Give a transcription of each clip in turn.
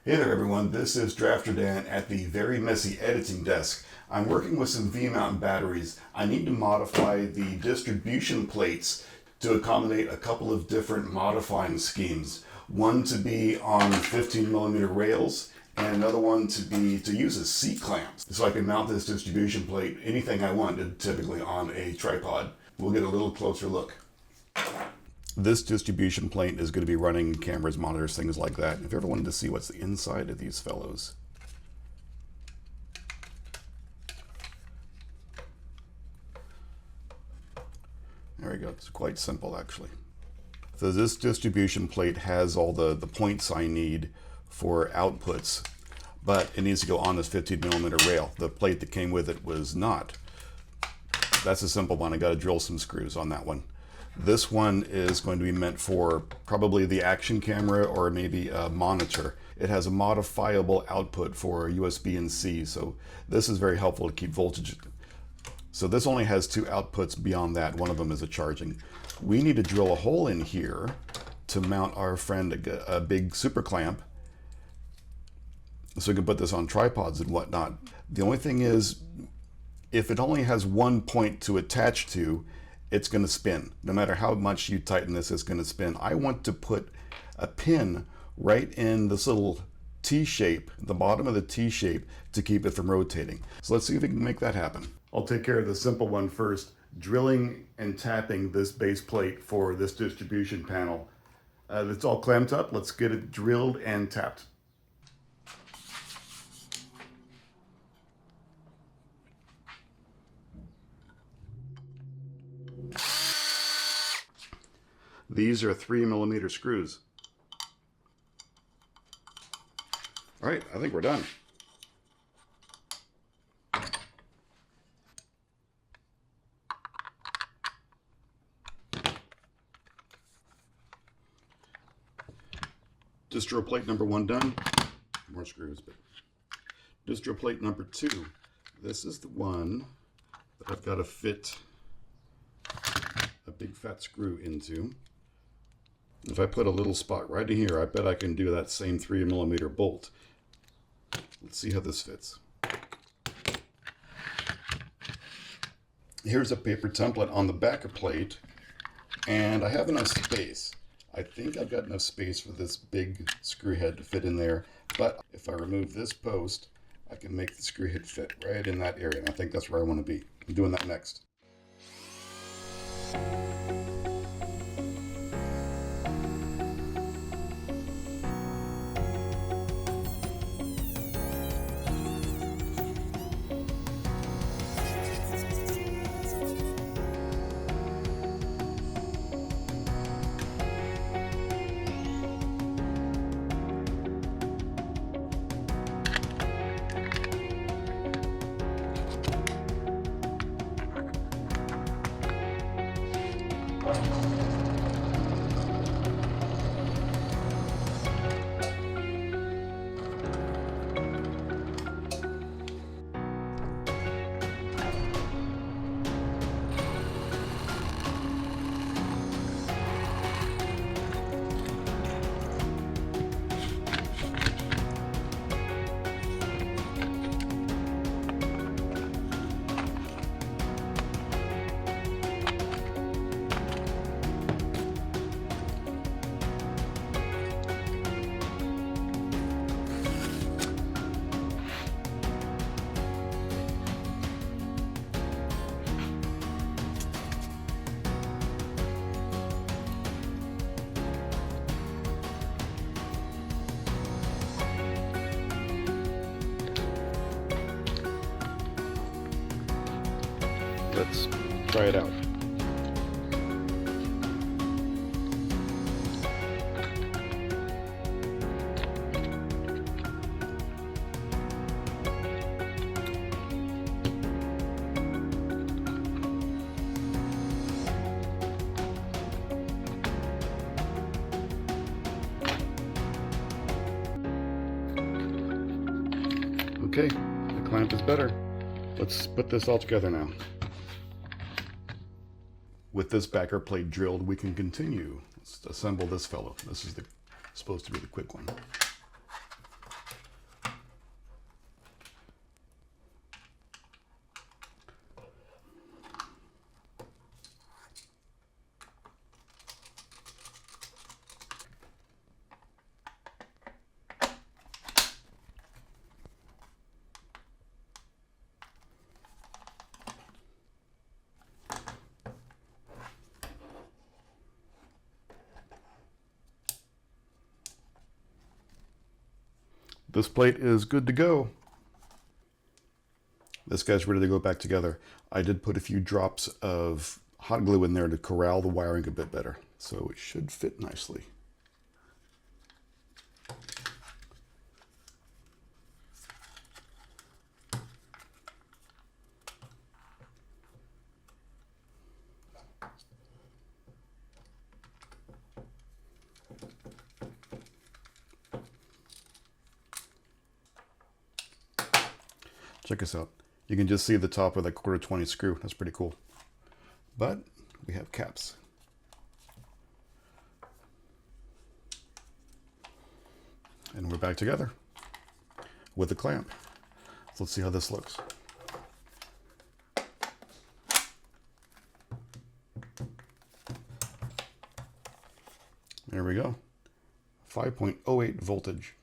Hey there everyone, this is Drafter Dan at the very messy editing desk. I'm working with some V-mount batteries. I need to modify the distribution plates to accommodate a couple of different modifying schemes. One to be on 15mm rails and another one to use as C-clamps. So I can mount this distribution plate anything I want, typically on a tripod. We'll get a little closer look. This distribution plate is going to be running cameras, monitors, things like that. If you ever wanted to see what's the inside of these fellows. There we go. It's quite simple, actually. So this distribution plate has all the points I need for outputs, but it needs to go on this 15mm rail. The plate that came with it was not. That's a simple one. I got to drill some screws on that one. This one is going to be meant for probably the action camera or maybe a monitor. It has a modifiable output for USB and C, so this is very helpful to keep voltage. So this only has two outputs beyond that. One of them is a charging. We need to drill a hole in here to mount our friend a big super clamp so we can put this on tripods and whatnot. The only thing is, if it only has one point to attach to, it's going to spin. No matter how much you tighten this, it's going to spin. I want to put a pin right in this little T-shape, the bottom of the T-shape, to keep it from rotating. So let's see if we can make that happen. I'll take care of the simple one first, drilling and tapping this base plate for this distribution panel. It's all clamped up. Let's get it drilled and tapped. These are 3mm screws. All right, I think we're done. Distro plate number 1 done. More screws, but distro plate number 2. This is the one that I've got to fit a big fat screw into. If I put a little spot right in here, I bet I can do that same 3mm bolt. Let's see how this fits. Here's a paper template on the back of plate, and I have enough space. I think I've got enough space for this big screw head to fit in there, but if I remove this post, I can make the screw head fit right in that area, and I think that's where I want to be. I'm doing that next. Let's try it out. Okay, the clamp is better. Let's put this all together now. With this backer plate drilled, we can continue. Let's assemble this fellow. This is supposed to be the quick one. This plate is good to go. This guy's ready to go back together. I did put a few drops of hot glue in there to corral the wiring a bit better, so it should fit nicely. Check this out. You can just see the top of that 1/4-20 screw. That's pretty cool. But we have caps. And we're back together with the clamp. So let's see how this looks. There we go. 5.08 voltage.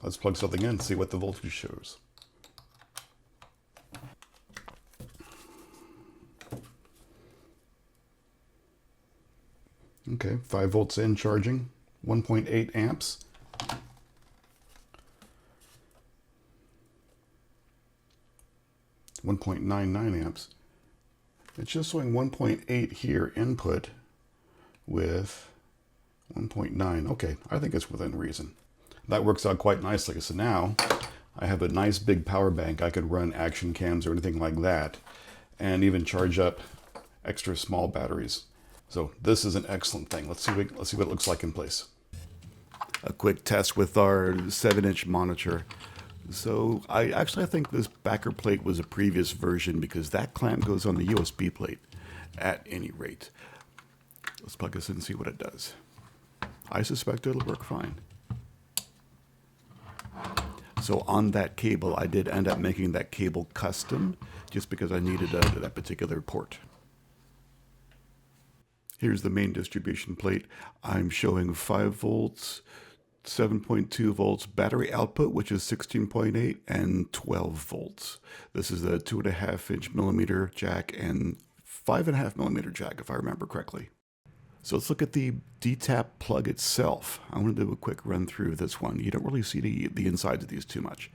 Let's plug something in and see what the voltage shows. Okay, 5 volts in, charging, 1.8 amps. .99 amps. It's just showing 1.8 here input with 1.9. Okay, I think it's within reason. That works out quite nicely. So now I have a nice big power bank. I could run action cams or anything like that, and even charge up extra small batteries. So this is an excellent thing. Let's see what it looks like in place. A quick test with our 7-inch monitor. So I think this backer plate was a previous version because that clamp goes on the USB plate at any rate. Let's plug this in and see what it does. I suspect it'll work fine. So on that cable, I did end up making that cable custom just because I needed that particular port. Here's the main distribution plate. I'm showing 5 volts, 7.2 volts battery output, which is 16.8, and 12 volts. This is a 2.5 millimeter jack and 5.5 millimeter jack, if I remember correctly. So let's look at the D-tap plug itself. I'm going to do a quick run through this one. You don't really see the insides of these too much.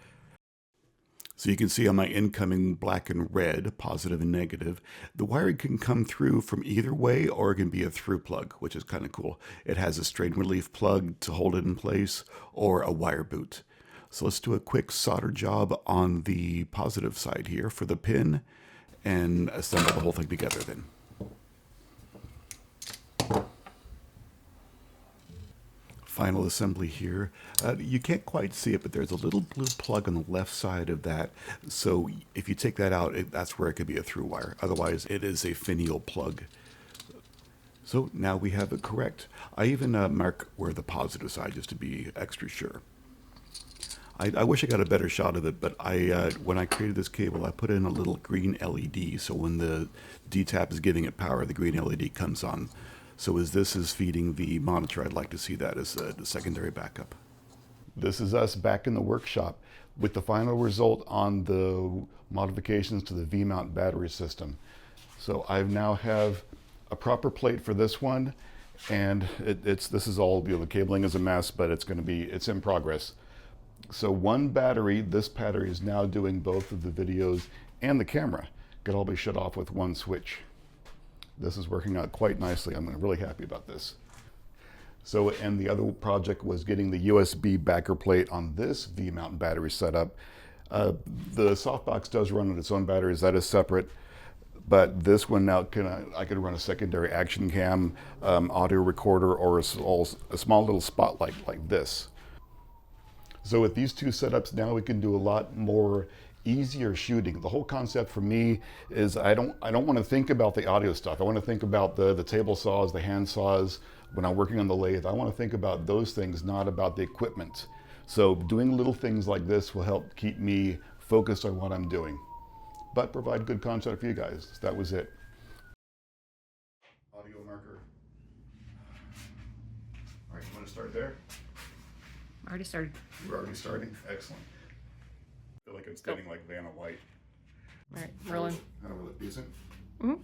So you can see on my incoming black and red, positive and negative, the wiring can come through from either way, or it can be a through plug, which is kind of cool. It has a strain relief plug to hold it in place, or a wire boot. So let's do a quick solder job on the positive side here for the pin, and assemble the whole thing together then. Final assembly here. You can't quite see it, but there's a little blue plug on the left side of that. So if you take that out, that's where it could be a through wire. Otherwise, it is a finial plug. So now we have it correct. I even mark where the positive side, just to be extra sure. I wish I got a better shot of it, but when I created this cable, I put in a little green LED. So when the D-tap is giving it power, the green LED comes on. So as this is feeding the monitor, I'd like to see that as the secondary backup. This is us back in the workshop with the final result on the modifications to the V-mount battery system. So I now have a proper plate for this one, and this is all, the cabling is a mess, but it's in progress. So one battery, this battery is now doing both of the videos and the camera. Could all be shut off with one switch. This is working out quite nicely. I'm really happy about this. So, and the other project was getting the USB backer plate on this V-mount battery setup. The softbox does run on its own batteries. That is separate. But this one now, I could run a secondary action cam, audio recorder, or a small little spotlight like this. So with these two setups, now we can do a lot more easier shooting. The whole concept for me is I don't want to think about the audio stuff. I want to think about the table saws, the hand saws. When I'm working on the lathe, I want to think about those things, not about the equipment. So doing little things like this will help keep me focused on what I'm doing, but provide good content for you guys. So that was it. Audio marker. All right, you want to start there? Already started. You're already starting? Excellent. I feel like it's getting like Vanna White. All right, rolling. How will it be? Mm-hmm.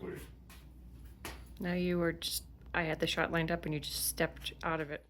Good. Now I had the shot lined up and you just stepped out of it.